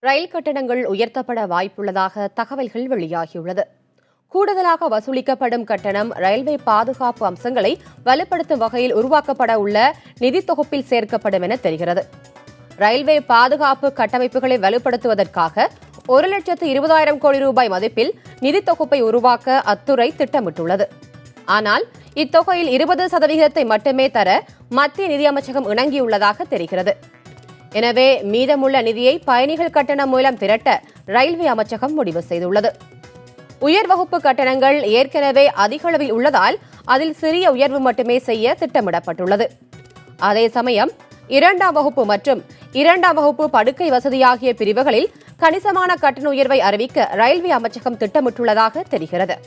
ரயில் கட்டணங்கள் உயர்த்தப்பட வாய்ப்புள்ளதாக தகவல்கள் வெளியாகியுள்ளது. கூடுதலாக வசூலிக்கப்படும் கட்டணம் ரயில்வே பாதுகாப்பு அம்சங்களை வலுப்படுத்தும் வகையில் உருவாக்கப்பட உள்ள நிதி தொகுப்பில் சேர்க்கப்படும் என தெரிகிறது. ரயில்வே பாதுகாப்பு கட்டமைப்புகளை வலுப்படுத்துவதற்காக 1,20,000 கோடி ரூபாய் மதிப்பில் நிதி தொகுப்பை உருவாக்க அத்துறை திட்டமிட்டுள்ளது. ஆனால் இத்தொகையில் 20% மட்டுமே தர மத்திய நிதியமைச்சகம் இணங்கியுள்ளதாக தெரிகிறது. எனவே மீதமுள்ள நிதியை பயணிகள் கட்டணம் மூலம் திரட்ட ரயில்வே அமைச்சகம் முடிவு செய்துள்ளது. உயர் வகுப்பு கட்டணங்கள் ஏற்கனவே அதிக அளவில் உள்ளதால் அதில் சிறிய உயர்வு மட்டுமே செய்ய திட்டமிடப்பட்டுள்ளது. அதே சமயம் 2ஆம் வகுப்பு மற்றும் 2ஆம் வகுப்பு படுக்கை வசதி ஆகிய பிரிவுகளில் கணிசமான கட்டண உயர்வை அறிவிக்க ரயில்வே அமைச்சகம் திட்டமிட்டுள்ளதாக தெரிகிறது.